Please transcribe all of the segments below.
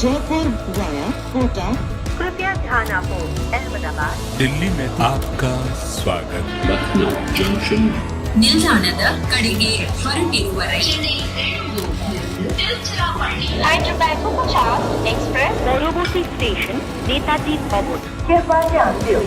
Jaipur via Kota कृपया ध्यान आपो अहमदाबाद दिल्ली में आपका स्वागत ಲಕ್ನೋ ಜಂಕ್ಷನ್ ನಿಲ್ದಾಣದ ಕಡೆಗೆ ಹೊರಟಿರುವರೆ Hyderabad Express পরবর্তী স্টেশন নেতাজি ভবন कृपया ध्यान दियो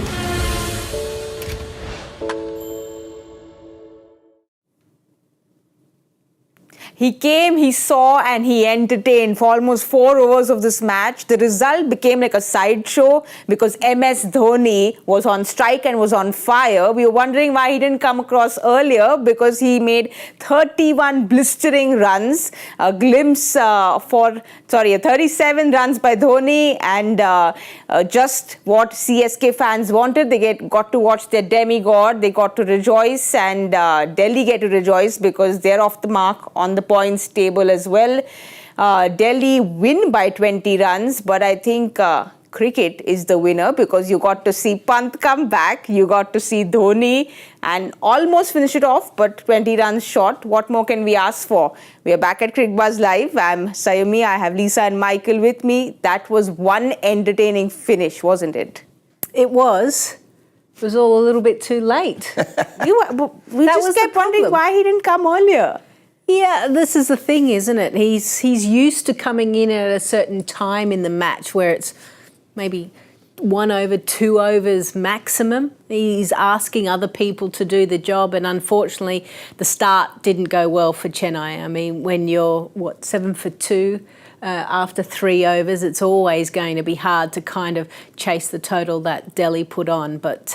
He came, he saw, and he entertained for almost 4 overs of this match. The result became like a sideshow because MS Dhoni was on strike and was on fire. We were wondering why he didn't come across earlier because he made 31 blistering runs. A glimpse 37 runs by Dhoni, and just what CSK fans wanted. They got to watch their demigod. They got to rejoice, and Delhi get to rejoice because they're off the mark on the points table as well. Delhi win by 20 runs, but I think cricket is the winner because you got to see Pant come back, you got to see Dhoni and almost finish it off, but 20 runs short. What more can we ask for? We are back at Cricbuzz Live. I'm Saiyami, I have Lisa and Michael with me. That was one entertaining finish, wasn't it? It was. It was all a little bit too late. We just kept wondering why he didn't come earlier. Yeah, this is the thing, isn't it? He's used to coming in at a certain time in the match where it's maybe 1 over, 2 overs maximum. He's asking other people to do the job, and unfortunately the start didn't go well for Chennai. I mean, when you're 7 for 2 after 3 overs, it's always going to be hard to kind of chase the total that Delhi put on. But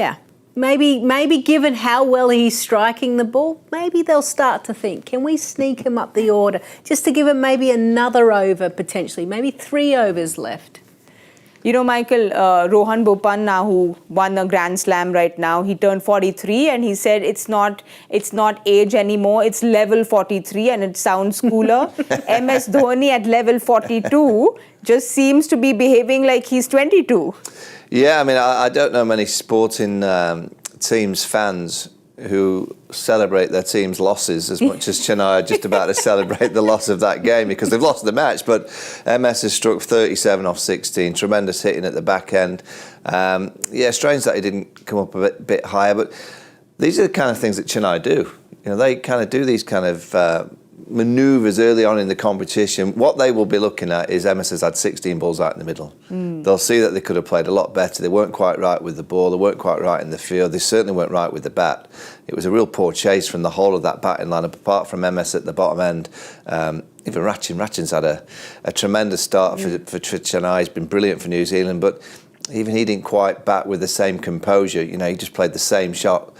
yeah. Maybe given how well he's striking the ball, maybe they'll start to think, can we sneak him up the order just to give him maybe another over potentially, maybe 3 overs left. You know, Michael, Rohan Bopanna, who won a Grand Slam right now, he turned 43 and he said it's not age anymore, it's level 43 and it sounds cooler. MS Dhoni at level 42 just seems to be behaving like he's 22. Yeah, I mean, I don't know many sporting teams fans who celebrate their team's losses as much as Chennai are just about to celebrate the loss of that game because they've lost the match. But MS has struck 37 off 16, tremendous hitting at the back end. Yeah, strange that he didn't come up a bit higher, but these are the kind of things that Chennai do. You know, they kind of do these kind of manoeuvres early on in the competition. What they will be looking at is MS has had 16 balls out in the middle. They'll see that they could have played a lot better. They weren't quite right with the ball. They weren't quite right in the field. They certainly weren't right with the bat. It was a real poor chase from the whole of that batting lineup, apart from MS at the bottom end. Even Ratchin's had a tremendous start for Chennai. He's been brilliant for New Zealand, but even he didn't quite bat with the same composure. You know, he just played the same shot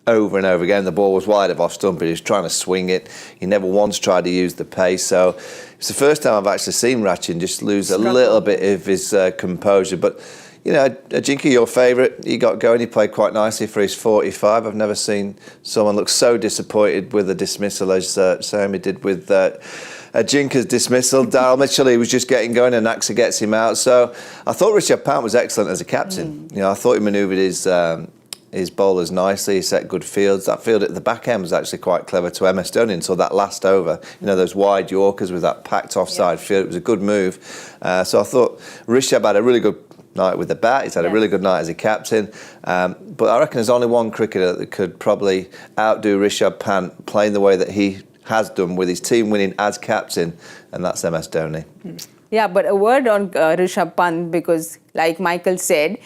over and over again. The ball was wide of off stump, but he was trying to swing it. He never once tried to use the pace. So it's the first time I've actually seen Ratchin just lose a little bit of his composure. But, you know, Ajinka, your favourite, he got going. He played quite nicely for his 45. I've never seen someone look so disappointed with a dismissal as Saiyami did with Ajinka's dismissal. Daryl Mitchell, he was just getting going and Naxa gets him out. So I thought Rishabh Pant was excellent as a captain. You know, I thought he manoeuvred his bowlers nicely, he set good fields. That field at the back end was actually quite clever to MS Dhoni until that last over. You know, those wide Yorkers with that packed offside field. It was a good move. So I thought Rishabh had a really good night with the bat. He's had a really good night as a captain. But I reckon there's only one cricketer that could probably outdo Rishabh Pant playing the way that he has done with his team winning as captain, and that's MS Dhoni. Yeah, but a word on Rishabh Pant because, like Michael said,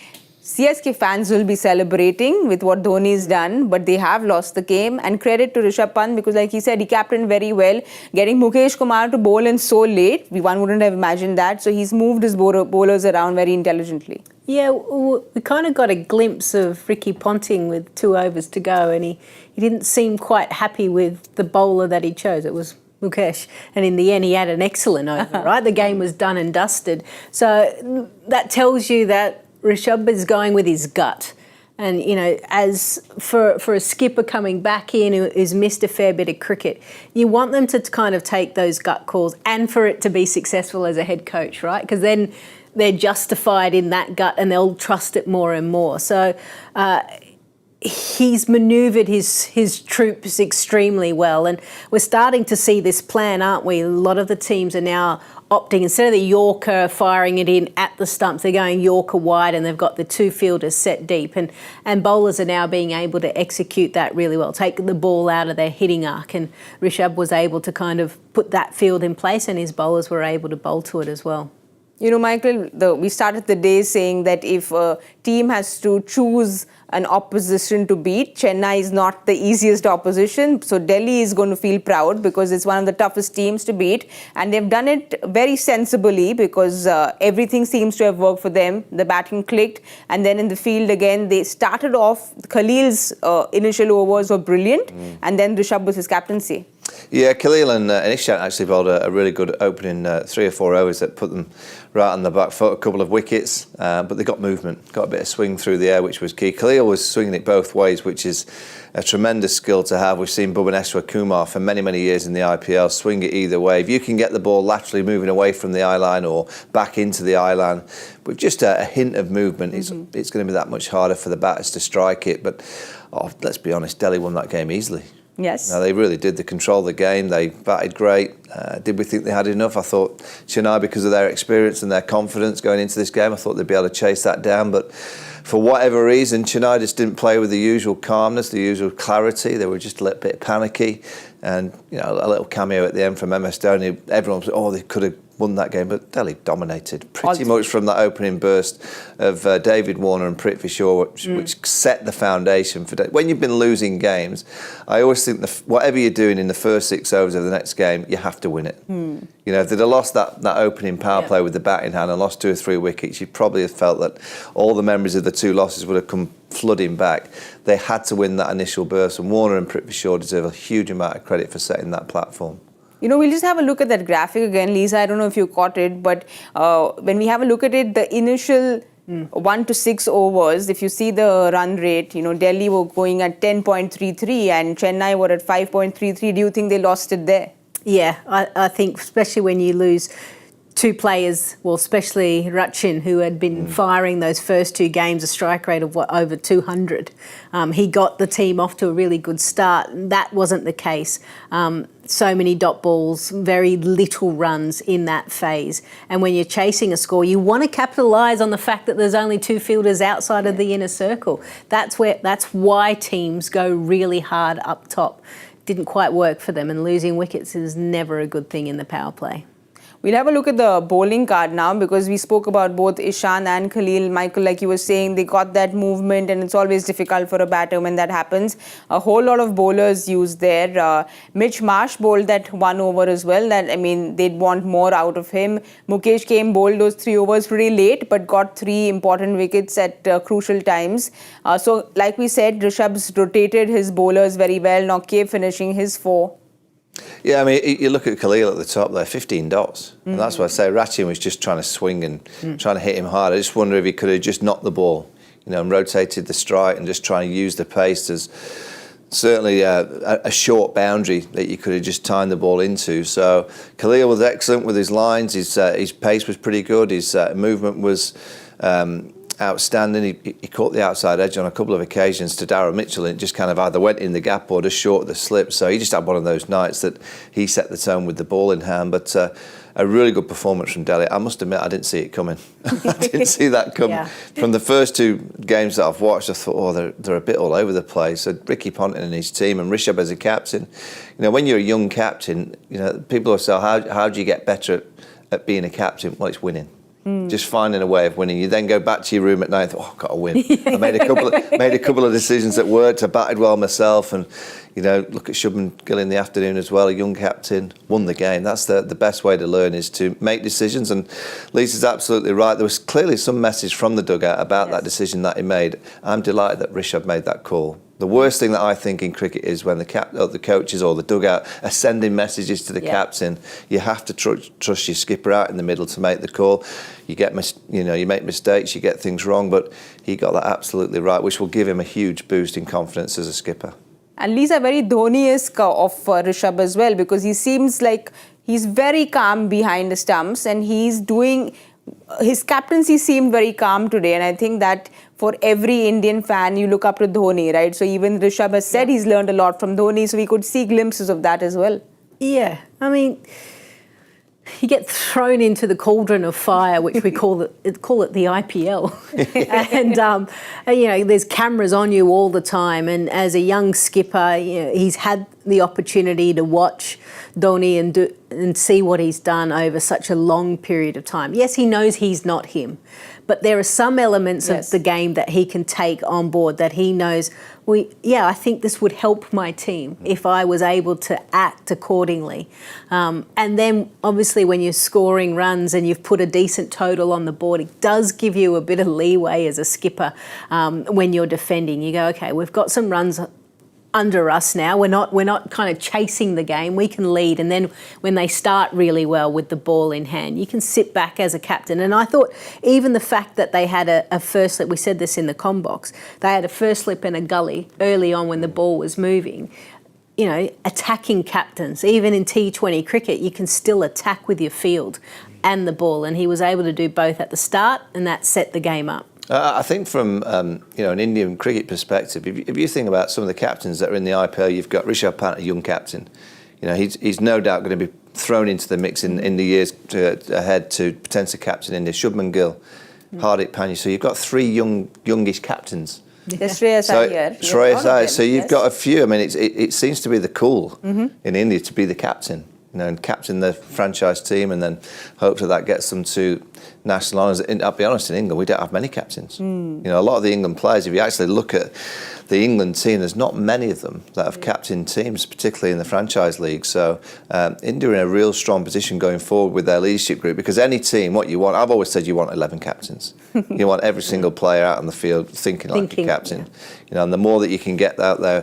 CSK fans will be celebrating with what Dhoni's done, but they have lost the game. And credit to Rishabh Pant because, like he said, he captained very well, getting Mukesh Kumar to bowl in so late. One wouldn't have imagined that. So he's moved his bowlers around very intelligently. Yeah, we kind of got a glimpse of Ricky Ponting with 2 overs to go, and he didn't seem quite happy with the bowler that he chose. It was Mukesh, and in the end he had an excellent over, right? The game was done and dusted. So that tells you that Rishabh is going with his gut. And, you know, as for a skipper coming back in who's missed a fair bit of cricket, you want them to kind of take those gut calls and for it to be successful as a head coach, right? Because then they're justified in that gut and they'll trust it more and more. So he's manoeuvred his troops extremely well, and we're starting to see this plan, aren't we? A lot of the teams are now opting, instead of the Yorker firing it in at the stumps, they're going Yorker wide, and they've got the two fielders set deep, and bowlers are now being able to execute that really well, take the ball out of their hitting arc, and Rishabh was able to kind of put that field in place, and his bowlers were able to bowl to it as well. You know, Michael, we started the day saying that if a team has to choose an opposition to beat, Chennai is not the easiest opposition. So Delhi is going to feel proud because it's one of the toughest teams to beat. And they've done it very sensibly because everything seems to have worked for them. The batting clicked. And then in the field again, they started off, Khalil's initial overs were brilliant. And then Rishabh was his captaincy. Yeah, Khalil and Ishant actually bowled a really good opening 3 or 4 overs that put them right on the back foot, a couple of wickets, but they got movement, got a bit of swing through the air, which was key. Khalil was swinging it both ways, which is a tremendous skill to have. We've seen Mukesh Kumar for many, many years in the IPL swing it either way. If you can get the ball laterally moving away from the eye line or back into the eye line, with just a hint of movement, it's going to be that much harder for the batters to strike it. But let's be honest, Delhi won that game easily. Yes. No, they really did. They controlled the game. They batted great. Did we think they had enough? I thought Chennai, because of their experience and their confidence going into this game, I thought they'd be able to chase that down. But for whatever reason, Chennai just didn't play with the usual calmness, the usual clarity. They were just a little bit panicky. And, you know, a little cameo at the end from MS Dhoni. Everyone was, they could have won that game, but Delhi dominated pretty much from that opening burst of David Warner and Prithvi Shaw, which set the foundation for when you've been losing games. I always think whatever you're doing in the first 6 overs of the next game, you have to win it. You know, if they'd have lost that opening power play with the bat in hand and lost 2 or 3 wickets, you'd probably have felt that all the memories of the 2 losses would have come flooding back. They had to win that initial burst, and Warner and Prithvi Shaw deserve a huge amount of credit for setting that platform. You know, we'll just have a look at that graphic again. Lisa, I don't know if you caught it, but when we have a look at it, the initial 1 to 6 overs, if you see the run rate, you know, Delhi were going at 10.33 and Chennai were at 5.33. Do you think they lost it there? Yeah, I think especially when you lose 2 players, well, especially Rachin, who had been firing those first 2 games, a strike rate of over 200. He got the team off to a really good start. That wasn't the case. So many dot balls, very little runs in that phase. And when you're chasing a score, you want to capitalise on the fact that there's only 2 fielders outside of the inner circle. That's why teams go really hard up top. Didn't quite work for them, and losing wickets is never a good thing in the power play. We'll have a look at the bowling card now because we spoke about both Ishan and Khalil. Michael, like you were saying, they got that movement and it's always difficult for a batter when that happens. A whole lot of bowlers used there. Mitch Marsh bowled that 1 over as well. They'd want more out of him. Mukesh came, bowled those 3 overs pretty late but got 3 important wickets at crucial times. So like we said, Rishabh's rotated his bowlers very well. Nokia finishing his 4. Yeah, I mean, you look at Khalil at the top there, 15 dots. And that's why I say Rachin was just trying to swing and trying to hit him hard. I just wonder if he could have just knocked the ball, you know, and rotated the strike and just trying to use the pace. There's certainly a short boundary that you could have just timed the ball into. So Khalil was excellent with his lines. His pace was pretty good. His movement was outstanding. He caught the outside edge on a couple of occasions to Darryl Mitchell, and it just kind of either went in the gap or just short of the slip. So he just had one of those nights that he set the tone with the ball in hand. But a really good performance from Delhi. I must admit, I didn't see it coming. I didn't see that coming. Yeah. From the first 2 games that I've watched, I thought, they're a bit all over the place. So Ricky Ponting and his team and Rishabh as a captain. You know, when you're a young captain, you know, people will say, how do you get better at being a captain? Well, it's winning. Just finding a way of winning. You then go back to your room at night and think, I've got to win. I made a couple of decisions that worked. I batted well myself, and you know, look at Shubman Gill in the afternoon as well, a young captain, won the game. That's the best way to learn, is to make decisions. And Lisa's absolutely right. There was clearly some message from the dugout about that decision that he made. I'm delighted that Rishabh made that call. The worst thing that I think in cricket is when the coaches or the dugout are sending messages to the captain. You have to trust your skipper out in the middle to make the call. You make mistakes, you get things wrong, but he got that absolutely right, which will give him a huge boost in confidence as a skipper. And Lisa, very Dhoni-esque of Rishabh as well, because he seems like he's very calm behind the stumps, and he's doing. His captaincy seemed very calm today, and I think that for every Indian fan, you look up to Dhoni, right? So even Rishabh has said he's learned a lot from Dhoni, so we could see glimpses of that as well. Yeah, I mean, you get thrown into the cauldron of fire, which we call it the IPL, and there's cameras on you all the time. And as a young skipper, he's had the opportunity to watch Dhoni and see what he's done over such a long period of time. Yes, he knows he's not him, but there are some elements of the game that he can take on board that he knows, I think this would help my team if I was able to act accordingly. And then obviously when you're scoring runs and you've put a decent total on the board, it does give you a bit of leeway as a skipper when you're defending. You go, okay, we've got some runs under us now. We're not kind of chasing the game. We can lead, and then when they start really well with the ball in hand, you can sit back as a captain. And I thought even the fact that they had a first slip, we said this in the comm box, they had a first slip and a gully early on when the ball was moving. Attacking captains, even in T20 cricket, you can still attack with your field and the ball, and he was able to do both at the start, and that set the game up. I think from an Indian cricket perspective, if you think about some of the captains that are in the IPL, you've got Rishabh Pant, a young captain. He's no doubt going to be thrown into the mix in the years ahead to potentially captain India. Shubman Gill, Hardik Pandya. So you've got three youngish captains. There's Shreyas Iyer. Shreyas Iyer. So you've got a few. I mean, it seems to be the cool in India to be the captain. And captain the franchise team, and then hopefully that gets them to national honours. I'll be honest, in England we don't have many captains. A lot of the England players, if you actually look at the England team, there's not many of them that have captained teams, particularly in the franchise league. So India are in a real strong position going forward with their leadership group, because any team, what you want, I've always said you want 11 captains. You want every single player out on the field thinking like a captain. And the more that you can get out there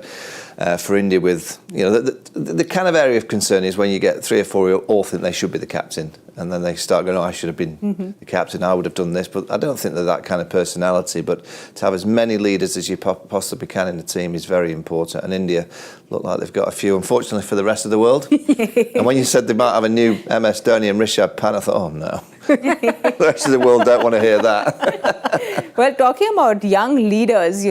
for India with, the kind of area of concern is when you get 3 or 4 who all think they should be the captain, and then they start going, I should have been the captain, I would have done this. But I don't think they're that kind of personality. But to have as many leaders as you possibly can in the team is very important. And India look like they've got a few, unfortunately, for the rest of the world. And when you said they might have a new MS Dhoni and Rishabh Pant, I thought, oh no. The rest of the world don't want to hear that. Well, talking about young leaders,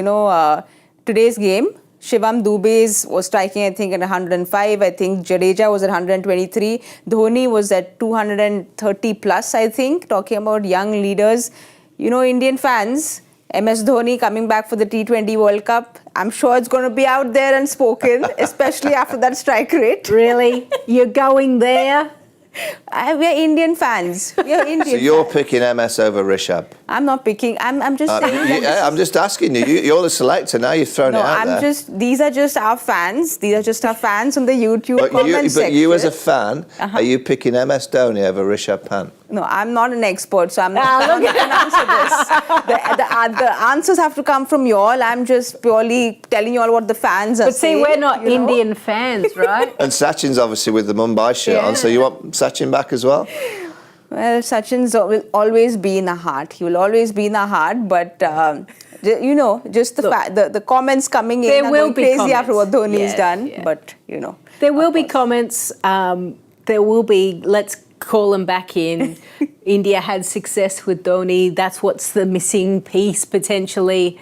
today's game, Shivam Dubey was striking, I think, at 105. I think Jadeja was at 123. Dhoni was at 230 plus, I think. Talking about young leaders, Indian fans, MS Dhoni coming back for the T20 World Cup, I'm sure it's going to be out there and spoken, especially after that strike rate. Really? You're going there? We're Indian fans. So you're picking MS over Rishabh? I'm not picking. I'm just saying. I'm just asking you. You're the selector now. You've thrown it out there. These are just our fans. These are just our fans on the YouTube comment section. But you as a fan, are you picking MS Dhoni over Rishabh Pant? No, I'm not an expert, so I'm not going to answer this. The answers have to come from you all. I'm just purely telling you all what the fans are saying. But see, we're not Indian fans, right? And Sachin's obviously with the Mumbai shirt on, so you want Sachin back as well? Well, Sachin will always be in our heart. He will always be in our heart, but... just the comments coming in there are will going be crazy comments. After what Dhoni's done, but there will be comments. There will be, let's call them back in. India had success with Dhoni. That's what's the missing piece potentially.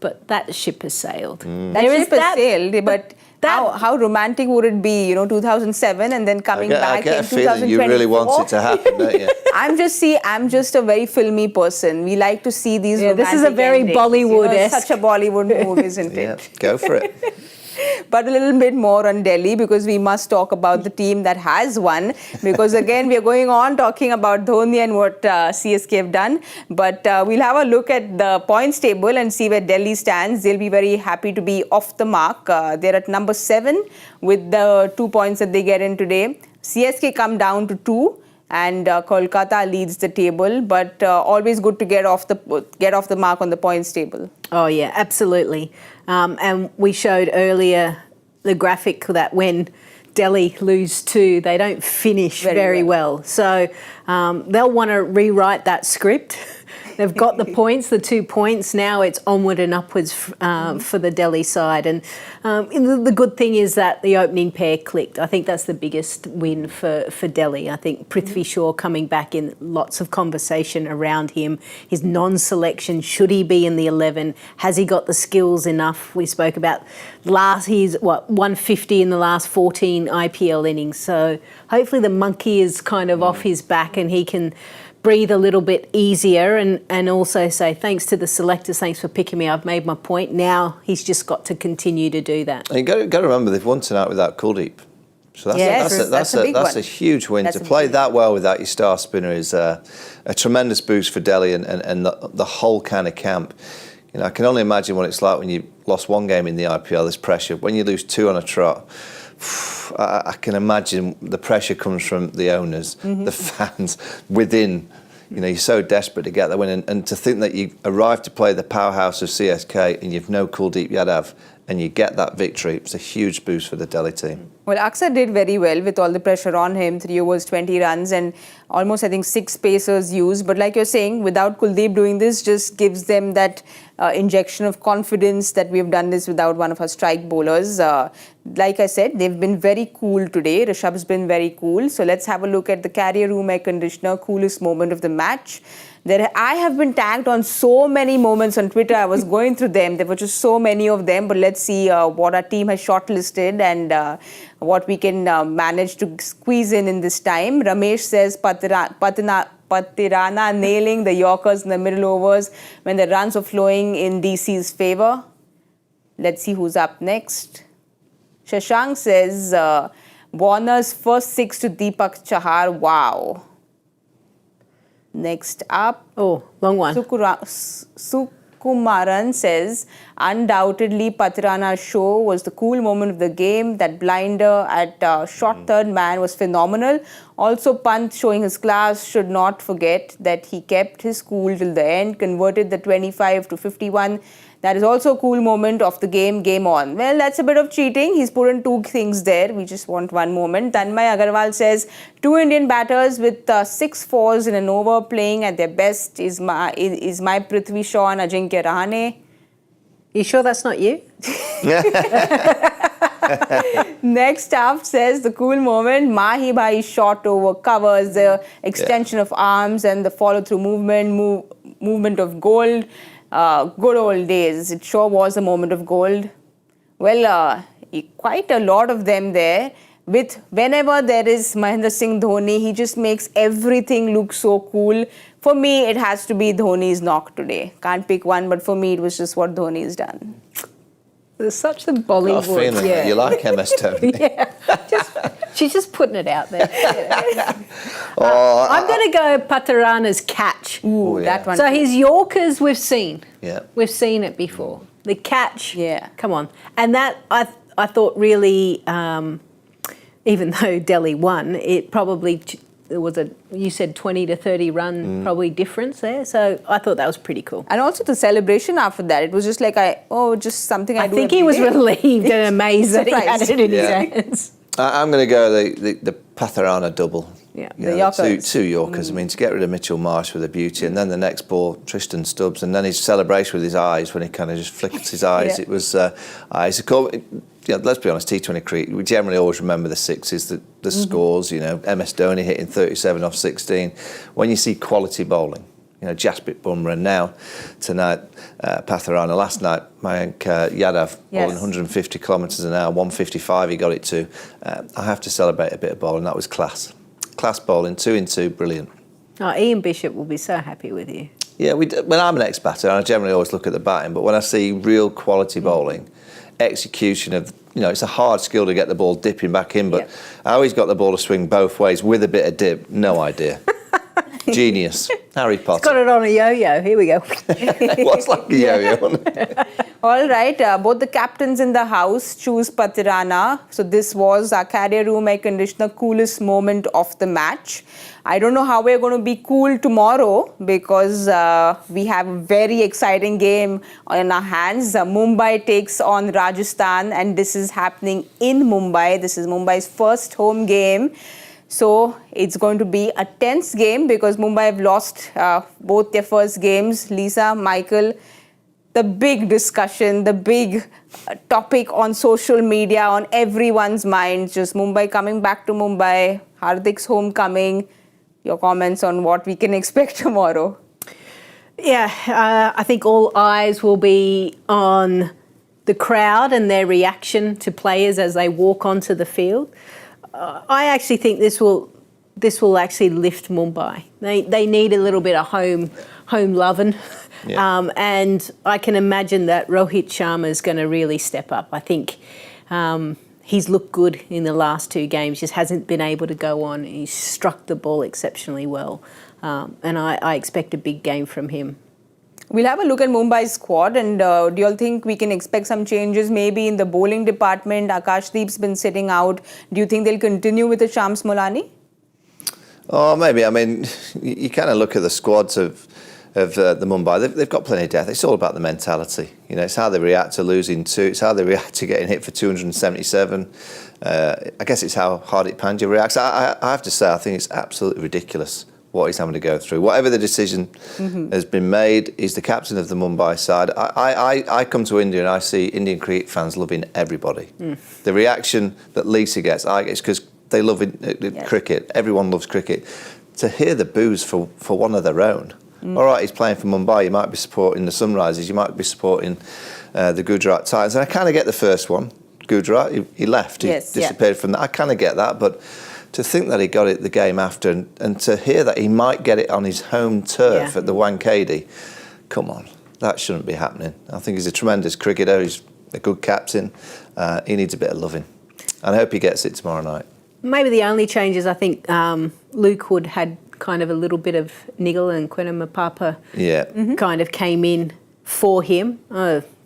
But that ship has sailed. That ship has sailed, but how romantic would it be, 2007 and then coming back in 2024? I get a feeling you really want it to happen, don't you? I'm just a very filmy person. We like to see these romantic this is a very endings. Bollywood-esque. Such a Bollywood move, isn't it? Yeah, go for it. But a little bit more on Delhi, because we must talk about the team that has won. Because again, we are going on talking about Dhoni and what CSK have done. But we'll have a look at the points table and see where Delhi stands. They'll be very happy to be off the mark. They're at number 7 with the 2 points that they get in today. CSK come down to 2. And Kolkata leads the table, but always good to get off the mark on the points table. Oh yeah, absolutely. And we showed earlier the graphic that when Delhi lose 2, they don't finish very well. So they'll want to rewrite that script They've got the points, the 2 points. Now it's onward and upwards for the Delhi side. And the good thing is that the opening pair clicked. I think that's the biggest win for Delhi. I think Prithvi Shaw coming back in, lots of conversation around him. His non-selection, should he be in the 11? Has he got the skills enough? We spoke about he's 150 in the last 14 IPL innings. So hopefully the monkey is kind of off his back and he can breathe a little bit easier and also say thanks to the selectors, thanks for picking me, I've made my point. Now he's just got to continue to do that. And you've got to remember they've won tonight without Kuldeep. So that's a huge win. To play that well without your star spinner is a tremendous boost for Delhi and the whole kind of camp. You know, I can only imagine what it's like when you lost one game in the IPL, this pressure. When you lose 2 on a trot, I can imagine the pressure comes from the owners, the fans, within. You know, you're so desperate to get that win. And to think that you arrived to play the powerhouse of CSK and you've no Kuldeep Yadav and you get that victory, it's a huge boost for the Delhi team. Well, Aksa did very well with all the pressure on him. 3 overs, 20 runs and almost, I think, 6 pacers used. But like you're saying, without Kuldeep doing this, just gives them that injection of confidence that we've done this without one of our strike bowlers. Like I said, they've been very cool today. Rishabh's been very cool. So let's have a look at the carrier room air conditioner coolest moment of the match. I have been tagged on so many moments on Twitter. I was going through them. There were just so many of them. But let's see what our team has shortlisted and what we can manage to squeeze in this time. Ramesh says Patirana nailing the Yorkers in the middle overs when the runs are flowing in DC's favour. Let's see who's up next. Shashank says Warner's first 6 to Deepak Chahar. Wow. Next up. Oh, long one. Sukumaran says, undoubtedly Patirana's show was the cool moment of the game. That blinder at short third man was phenomenal. Also, Pant showing his class, should not forget that he kept his cool till the end, converted the 25 to 51. That is also a cool moment of the game on. Well, that's a bit of cheating. He's put in 2 things there. We just want one moment. Tanmay Agarwal says, 2 Indian batters with 6 fours in an over playing at their best is my Prithvi Shaw and Ajinkya Rahane. You sure that's not you? Next up says the cool moment, Mahi Bhai shot over covers, the extension of arms and the follow-through movement of gold. Good old days. It sure was a moment of gold. Well, quite a lot of them there. With whenever there is Mahendra Singh Dhoni, he just makes everything look so cool. For me, it has to be Dhoni's knock today. Can't pick one, but for me, it was just what Dhoni's done. There's such the Bollywood. Got a feeling that you like MS Tony. Yeah, she's just putting it out there. I'm going to go Patirana's catch. Ooh, that one. So his Yorkers we've seen. Yeah. We've seen it before. The catch. Yeah. Come on. And that I thought really, even though Delhi won, it probably there was you said 20 to 30 run probably difference there. So I thought that was pretty cool. And also the celebration after that. It was just like, just something I do think he was relieved and amazed that he had it in his hands. I'm going to go the Patirana double. Yeah, the Yorkers. Two Yorkers. I mean, to get rid of Mitchell Marsh with a beauty, and then the next ball, Tristan Stubbs, and then his celebration with his eyes when he kind of just flicked his eyes. It was, let's be honest, T20 cricket, we generally always remember the sixes, the scores, you know, MS Dhoni hitting 37 off 16. When you see quality bowling, you know, Jasprit Bumrah, and now tonight, Patirana. Last night, Mayank Yadav bowling 150 kilometres an hour, 155 he got it to. I have to celebrate a bit of bowling, that was class. Class bowling, 2 in 2, brilliant. Oh, Ian Bishop will be so happy with you. Yeah, when I'm an ex-batter, I generally always look at the batting, but when I see real quality bowling, execution of, you know, it's a hard skill to get the ball dipping back in, but how he's got the ball to swing both ways with a bit of dip, no idea. Genius. Harry Potter. He's got it on a yo-yo. Here we go. What's like a yo-yo? All right, both the captains in the house choose Patirana. So this was our carrier room air conditioner coolest moment of the match. I don't know how we're going to be cool tomorrow because we have a very exciting game in our hands. Mumbai takes on Rajasthan and this is happening in Mumbai. This is Mumbai's first home game. So it's going to be a tense game because Mumbai have lost both their first games. Lisa, Michael, the big discussion, the big topic on social media, on everyone's mind, just Mumbai coming back to Mumbai, Hardik's homecoming. Your comments on what we can expect tomorrow? Yeah, I think all eyes will be on the crowd and their reaction to players as they walk onto the field. I actually think this will actually lift Mumbai. They need a little bit of home loving, Yeah. and I can imagine that Rohit Sharma is going to really step up. I think he's looked good in the last 2 games, just hasn't been able to go on. He's struck the ball exceptionally well, and I expect a big game from him. We'll have a look at Mumbai's squad, and do you all think we can expect some changes maybe in the bowling department? Akashdeep's been sitting out. Do you think they'll continue with the Shams Molani? Oh, maybe. I mean, you kind of look at the squads of the Mumbai. They've got plenty of depth. It's all about the mentality. You know, it's how they react to losing 2. It's how they react to getting hit for 277. I guess it's how Hardik Pandya reacts. I have to say, I think it's absolutely ridiculous what he's having to go through. Whatever the decision has been made, he's the captain of the Mumbai side. I come to India and I see Indian cricket fans loving everybody. The reaction that Lisa gets, I guess, because they love cricket. Everyone loves cricket. To hear the boos for one of their own. All right, he's playing for Mumbai. You might be supporting the Sunrisers. You might be supporting the Gujarat Titans. And I kind of get the first one. Gujarat, he left. He disappeared from that. I kind of get that, but to think that he got it the game after and to hear that he might get it on his home turf at the Wankhede, come on, that shouldn't be happening. I think he's a tremendous cricketer. He's a good captain. He needs a bit of loving. And I hope he gets it tomorrow night. Maybe the only changes, I think Luke Wood had kind of a little bit of niggle and Quentin Mapapa kind of came in for him.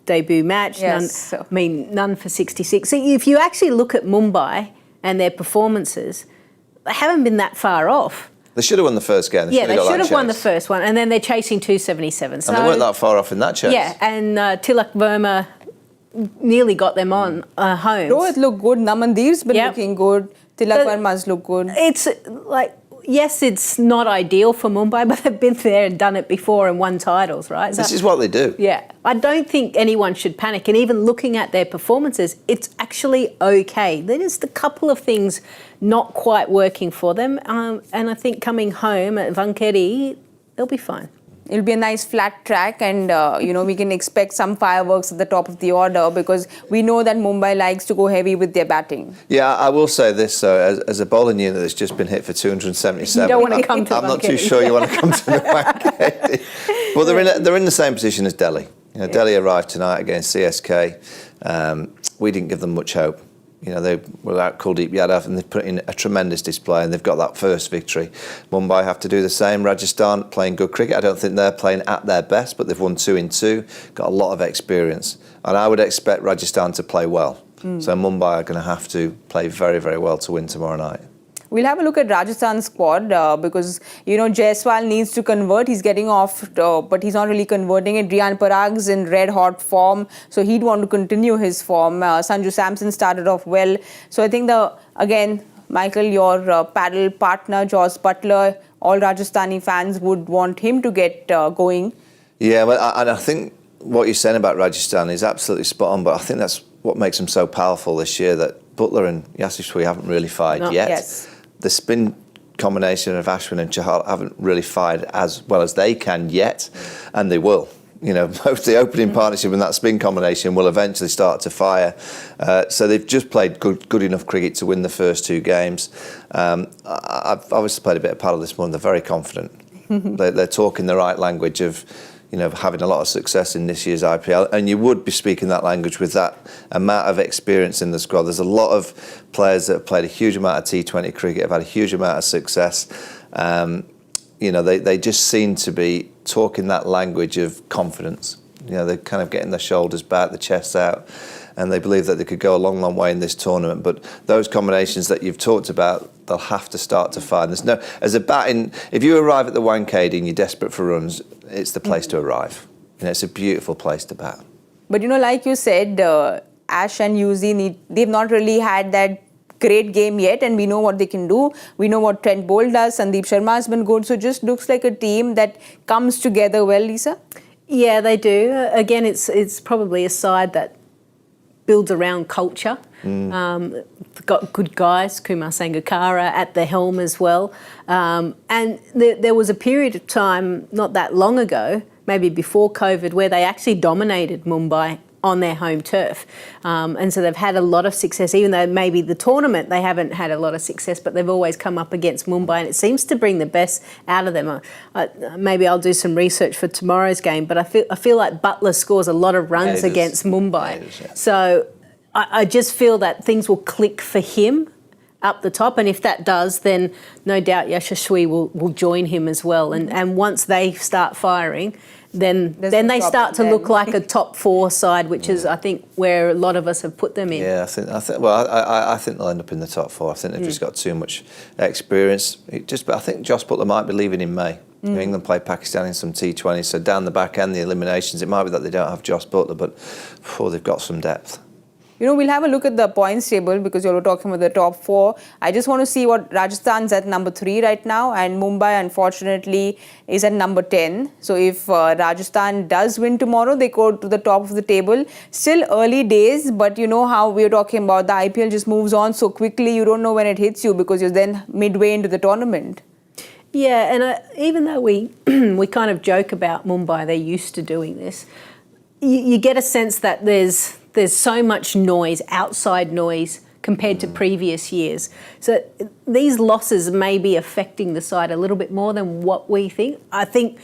Debut match, none for 66. So if you actually look at Mumbai and their performances, they haven't been that far off. They should have won the first game. They should have won the first one, and then they're chasing 277. So, and they weren't that far off in that chase. Yeah, and Tilak Verma nearly got them on home. Rohit looked good. Namandir's been looking good. Tilak Verma's looked good. It's like, yes, it's not ideal for Mumbai, but they've been there and done it before and won titles, right? This is what they do. Yeah. I don't think anyone should panic. And even looking at their performances, it's actually okay. There's just a couple of things not quite working for them. And I think coming home at Wankhede, they'll be fine. It'll be a nice flat track, and we can expect some fireworks at the top of the order because we know that Mumbai likes to go heavy with their batting. Yeah, I will say this though, as a bowling unit that's just been hit for 277. You don't want to come to I'm not too sure you want to come to the Wankhede. Well, they're in the same position as Delhi. Delhi arrived tonight against CSK. We didn't give them much hope. They were without Kuldeep Yadav and they've put in a tremendous display and they've got that first victory. Mumbai have to do the same. Rajasthan playing good cricket. I don't think they're playing at their best, but they've won 2 in 2, got a lot of experience. And I would expect Rajasthan to play well. So Mumbai are going to have to play very, very well to win tomorrow night. We'll have a look at Rajasthan's squad because, Jaiswal needs to convert. He's getting off, but he's not really converting it. Riyan Parag's in red-hot form, so he'd want to continue his form. Sanju Samson started off well. So I think, Michael, your paddle partner, Jos Butler, all Rajasthani fans would want him to get going. Yeah, and I think what you're saying about Rajasthan is absolutely spot on, but I think that's what makes them so powerful this year, that Butler and Yashasvi haven't really fired yet. Yes. The spin combination of Ashwin and Chahal haven't really fired as well as they can yet, and they will. Both the opening partnership and that spin combination will eventually start to fire. So they've just played good enough cricket to win the first 2 games. I've obviously played a bit of paddle this morning. They're very confident. They're talking the right language of having a lot of success in this year's IPL, and you would be speaking that language with that amount of experience in the squad. There's a lot of players that have played a huge amount of T20 cricket, have had a huge amount of success. They just seem to be talking that language of confidence. They're kind of getting their shoulders back, the chest out, and they believe that they could go a long, long way in this tournament. But those combinations that you've talked about, they'll have to start to find. If you arrive at the Wankhede and you're desperate for runs, it's the place to arrive. It's a beautiful place to bat. But like you said, Ash and Yuzi, they've not really had that great game yet, and we know what they can do. We know what Trent Bolt does. Sandeep Sharma has been good. So it just looks like a team that comes together well, Lisa. Yeah, they do. Again, it's probably a side that builds around culture. Got good guys, Kumar Sangakkara at the helm as well. And there was a period of time not that long ago, maybe before COVID, where they actually dominated Mumbai on their home turf. And so they've had a lot of success, even though maybe the tournament they haven't had a lot of success, but they've always come up against Mumbai, and it seems to bring the best out of them. Maybe I'll do some research for tomorrow's game, but I feel like Butler scores a lot of runs against Mumbai. So I just feel that things will click for him up the top, and if that does, then no doubt Yashaswi will join him as well. And once they start firing, then they start to look like a top 4 side, which is, I think, where a lot of us have put them in. Yeah, I think they'll end up in the top 4. I think they've just got too much experience. But I think Josh Butler might be leaving in May. England play Pakistan in some T20, so down the back end, the eliminations, it might be that they don't have Josh Butler, but they've got some depth. You know, we'll have a look at the points table because you were talking about the top 4. I just want to see what Rajasthan's at number 3 right now, and Mumbai, unfortunately, is at number 10. So if Rajasthan does win tomorrow, they go to the top of the table. Still early days, but you know how we're talking about the IPL just moves on so quickly. You don't know when it hits you because you're then midway into the tournament. Yeah, and even though we we kind of joke about Mumbai, they're used to doing this, you get a sense that there's so much noise, outside noise, compared to previous years. So these losses may be affecting the side a little bit more than what we think. I think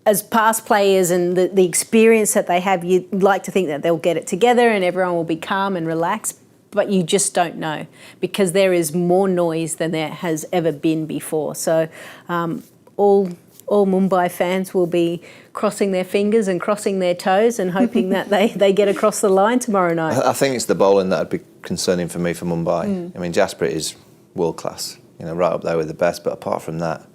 as past players and the experience that they have, you'd like to think that they'll get it together and everyone will be calm and relaxed, but you just don't know because there is more noise than there has ever been before. So all Mumbai fans will be crossing their fingers and crossing their toes and hoping that they get across the line tomorrow night. I think it's the bowling that would be concerning for me for Mumbai. I mean, Jasprit is world class, right up there with the best. But apart from that,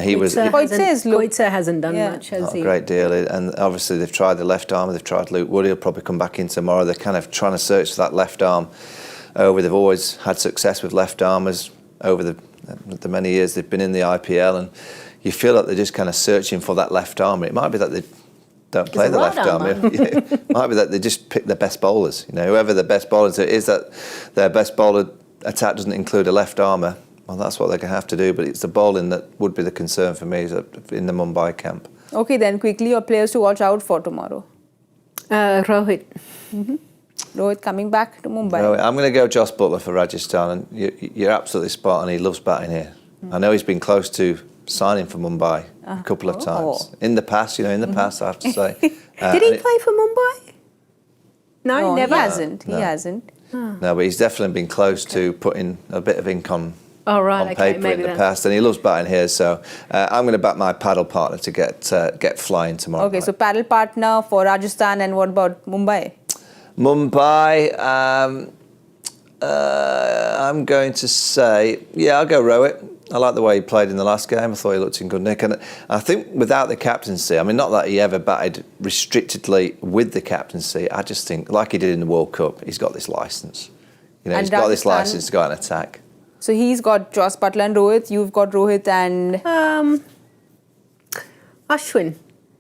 he was. Koitse hasn't done much, has he? Not a great deal. And obviously they've tried the left arm. They've tried Luke Wood. He'll probably come back in tomorrow. They're kind of trying to search for that left arm. They've always had success with left armers over the many years they've been in the IPL, and you feel like they're just kind of searching for that left arm. It might be that they don't play the left arm. It might be that they just pick the best bowlers. Whoever the best bowlers is, that their best bowler attack doesn't include a left armour. Well, that's what they're going to have to do. But it's the bowling that would be the concern for me in the Mumbai camp. Okay, then quickly your players to watch out for tomorrow. Rohit. Rohit coming back to Mumbai. Rohit, I'm going to go Josh Butler for Rajasthan, and you're absolutely spot on. He loves batting here. I know he's been close to signing for Mumbai a couple of times in the past. I have to say. Did he play for Mumbai? No, never. He hasn't. He hasn't. No, but he's definitely been close to putting a bit of ink on paper in the past, and he loves batting here. So I'm going to back my paddle partner to get flying tomorrow. Okay, night. so paddle partner for Rajasthan, and what about Mumbai? Mumbai, I'm going to say, I'll go Rohit. I like the way he played in the last game. I thought he looked in good nick. And I think without the captaincy, I mean, not that he ever batted restrictedly with the captaincy, I just think, like he did in the World Cup, he's got this licence. He's got this licence to go and attack. So he's got Josh Butler and Rohit. You've got Rohit and... Ashwin.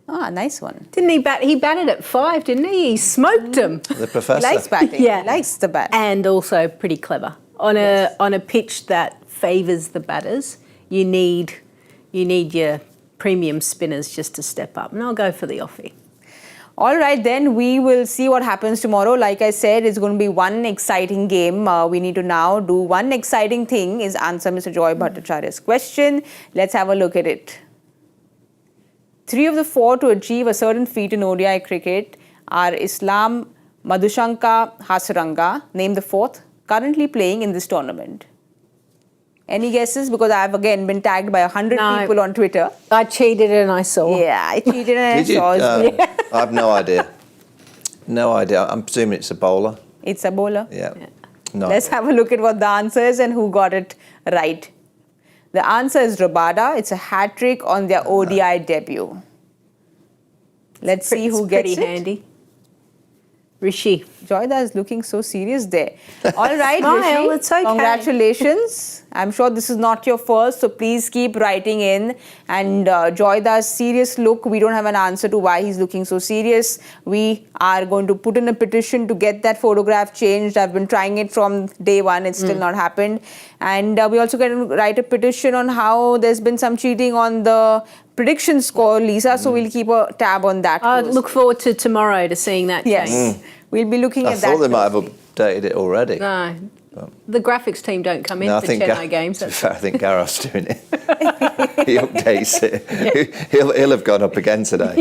Ah, nice one. Didn't he bat? He batted at 5, didn't he? He smoked him. The professor. He likes batting. Yeah. He likes the bat. And also pretty clever. On a pitch that favours the batters, you need your premium spinners just to step up. And I'll go for the offie. All right, then we will see what happens tomorrow. Like I said, it's going to be one exciting game. We need to now do one exciting thing is answer Mr. Joy Bhattacharya's question. Let's have a look at it. 3 of the 4 to achieve a certain feat in ODI cricket are Islam Madhushanka Hasaranga, named the 4th, currently playing in this tournament. Any guesses? Because I've again been tagged by 100 people on Twitter. I cheated and I saw. Yeah, I cheated and I saw. I have no idea. No idea. I'm presuming it's a bowler. It's a bowler? Yeah. No Let's have a look at what the answer is and who got it right. The answer is Rabada. It's a hat-trick on their ODI debut. Let's see who gets it. Pretty handy. Rishi. Joyda is looking so serious there. All right, Smile, Rishi, it's okay. congratulations. I'm sure this is not your first, so please keep writing in. And Joyda's serious look, we don't have an answer to why he's looking so serious. We are going to put in a petition to get that photograph changed. I've been trying it from day one. It's still not happened. And we also going to write a petition on how there's been some cheating on the prediction score, Lisa. So we'll keep a tab on that. I close. look forward to tomorrow to seeing that Yes. change. We'll be looking I at that. thought they might have closely. updated it already. No, the graphics team don't come in No, I for think Chennai games. to be fair, I think Gareth's doing it. He updates it. He'll have gone up again today.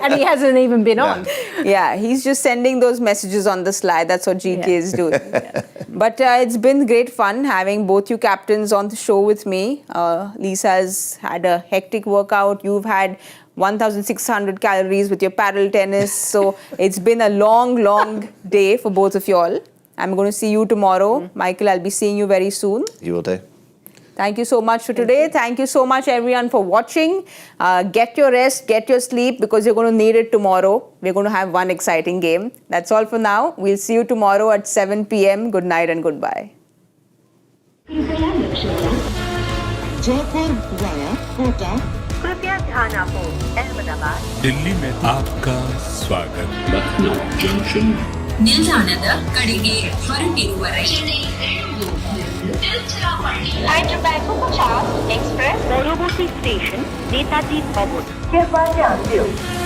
And he hasn't even been on. Yeah, he's just sending those messages on the slide. That's what GK is doing. But it's been great fun having both you captains on the show with me. Lisa's had a hectic workout. You've had 1,600 calories with your paddle tennis. So it's been a long, long day for both of you all. I'm going to see you tomorrow. Michael, I'll be seeing you very soon. You will do. Thank you so much for today. Thank you so much, everyone, for watching. Get your rest, get your sleep, because you're going to need it tomorrow. We're going to have one exciting game. That's all for now. We'll see you tomorrow at 7 p.m. Good night and goodbye. Jaipur via Kota. कृपया ध्यान आपो अहमदाबाद दिल्ली में आपका स्वागत Lucknow junction ನಿಲ್ದಾಣದ ಕಡೆಗೆ ಹೊರಟಿರುವ ರೈಲು Hyderabad 50 Express পরবর্তী স্টেশন নেতাজি ভবন कृपया ध्यान दें